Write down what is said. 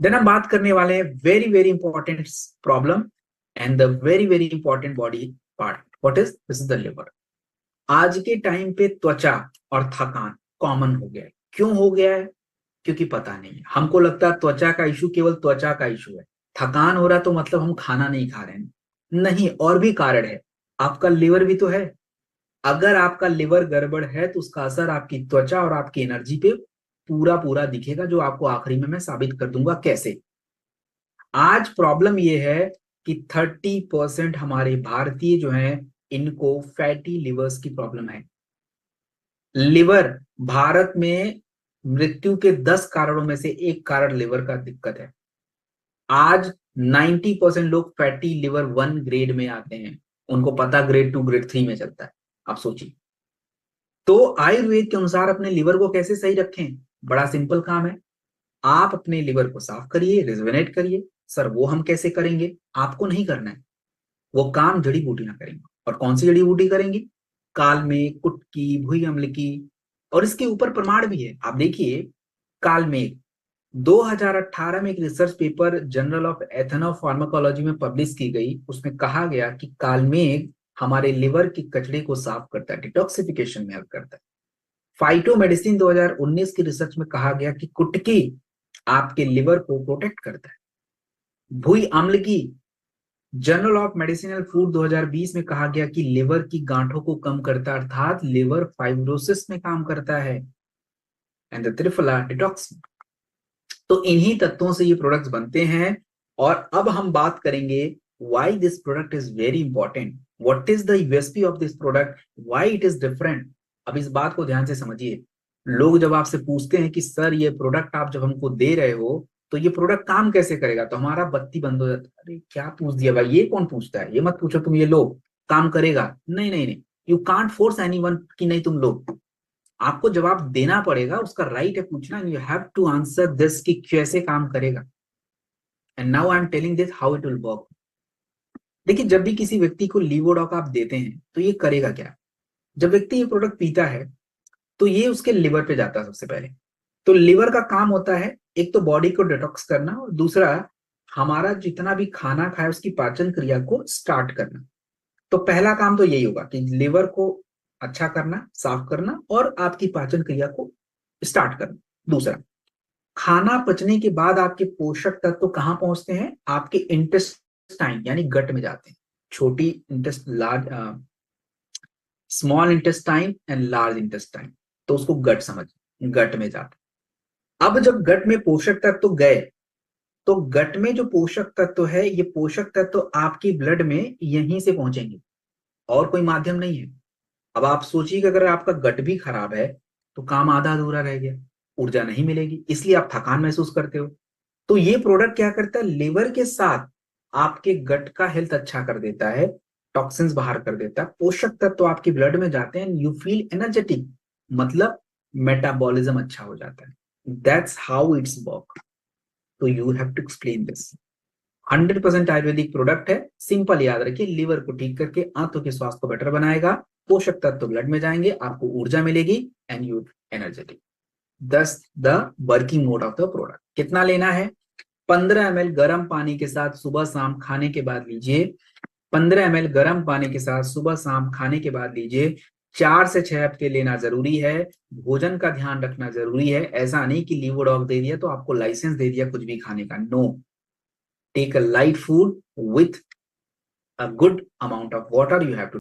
Then हम बात करने वाले हैं very very important problem and the very very important body part. What is this? Is the liver. आज के टाइम पे त्वचा और थकान कॉमन हो गया है। क्यों हो गया है? क्योंकि पता नहीं है। हमको लगता है त्वचा का इशू केवल त्वचा का इशू है, थकान हो रहा तो मतलब हम खाना नहीं खा रहे हैं। नहीं, और भी कारण है। आपका लिवर भी तो है। अगर आपका लिवर गड़बड़ है तो उसका असर आपकी त्वचा और आपकी एनर्जी पे पूरा पूरा दिखेगा, जो आपको आखिरी में मैं साबित कर दूंगा कैसे। आज प्रॉब्लम यह है कि 30% हमारे भारतीय जो हैं इनको फैटी लिवर्स की प्रॉब्लम है। लिवर भारत में मृत्यु के 10 कारणों में से एक कारण लिवर का दिक्कत है। आज 90% लोग फैटी लिवर 1 ग्रेड में आते हैं। उनको पता ग्रेड 2 ग्रेड 3 में चलता है। आप सोचिए। तो आयुर्वेद के अनुसार अपने लिवर को कैसे सही रखें? बड़ा सिंपल काम है। आप अपने लिवर को साफ करिए, रिजुवेनेट करिए। सर वो हम कैसे करेंगे? आपको नहीं करना है। वो काम जड़ी बूटी ना करेंगे। और कौन सी जड़ी बूटी करेंगी? काल में, कुटकी, भुई अम्ल की। और इसके ऊपर प्रमाण भी है। आप देखिए, काल में 2018 में एक research paper journal of ethno pharmacology में पब्लिश की गई। उसमें कहा गया कि कालमेघ हमारे लिवर की कचरे को साफ करता है, डिटॉक्सिफिकेशन में हेल्प करता है। फाइटो मेडिसिन 2019 की रिसर्च में कहा गया कि कुटकी आपके लिवर को प्रोटेक्ट करता है। भुई अम्ल की जर्नल ऑफ मेडिसिनल फूड 2020 में कहा गया कि लिवर की गांठों को कम करता है, अर्थात लिवर फाइब्रोसिस में काम करता है। And the triphala detox. तो इन्हीं तत्वों से ये प्रोडक्ट्स बनते हैं। और अब हम बात करेंगे why this product is very important, what is the USP of this product, why it is different. अब इस बात को ध्यान से समझिए। लोग जब आपसे पूछते हैं कि सर ये प्रोडक्ट आप जब हमको दे रहे हो तो ये प्रोडक्ट काम कैसे करेगा, तो हमारा बत्ती बंद हो जाता है। अरे क्या पूछ दिया भाई, ये कौन पूछता है? ये मत पूछो तुम, ये लो काम करेगा। नहीं नहीं नहीं, यू कांट फोर्स एनीवन कि नहीं तुम लो। आपको जवाब देना पड़ेगा, उसका राइट है पूछना। You have to answer this कि कैसे काम करेगा। And now I am telling this how it will work. देखिए, जब भी किसी व्यक्ति को लीवोडॉक आप देते हैं तो ये करेगा क्या? जब व्यक्ति ये प्रोडक्ट पीता है तो ये उसके लिवर पे जाता है सबसे पहले। तो लिवर का काम होता है एक तो बॉडी को डिटॉक्स करना, और दूसरा हमारा जितना भी खाना खाए उसकी पाचन क्रिया को स्टार्ट करना। तो पहला काम तो यही होगा कि लिवर को अच्छा करना, साफ करना और आपकी पाचन क्रिया को स्टार्ट करना। दूसरा, खाना पचने के बाद आपके पोषक तत्व कहाँ पहुंचते हैं? आपके इंटेस्टाइन यानी गट में जाते हैं। छोटी interest large, small intestine and large intestine. तो उसको गट समझ, गट में जाते हैं। अब जब गट में पोषक तत्व गए तो गट में जो पोषक तत्व है, ये पोषक तत्व आपकी ब्लड में यहीं से पहुंचेंगे, और कोई माध्यम नहीं है। अब आप सोचिए कि अगर आपका गट भी खराब है तो काम आधा अधूरा रह गया, ऊर्जा नहीं मिलेगी, इसलिए आप थकान महसूस करते हो। तो ये प्रोडक्ट क्या करता है? लिवर के साथ आपके गट का हेल्थ अच्छा कर देता है, टॉक्सिन्स बाहर कर देता है, पोषक तत्व तो आपकी ब्लड में जाते हैं, यू फील एनर्जेटिक, मतलब मेटाबॉलिज्म अच्छा हो जाता है। That's how it's work. तो you have to explain this. 100% Ayurvedic product है। सिंपल याद रखिए, लिवर को ठीक करके आंतों के स्वास्थ्य को बेटर बनाएगा, पोषक तत्व ब्लड में जाएंगे, आपको ऊर्जा मिलेगी एंड यू एनर्जेटिक। दस the working mode of the product. कितना लेना है? 15 ml गर्म पानी के साथ सुबह शाम खाने के बाद लीजिए। 15 ml गर्म पानी के साथ सुबह शाम खाने के बाद लीजिए। 4 से 6 हफ्ते लेना जरूरी है। भोजन का ध्यान रखना जरूरी है। ऐसा नहीं कि लीवोडॉग दे दिया तो आपको लाइसेंस दे दिया कुछ भी खाने का। No, take a light food with a good amount of water you have to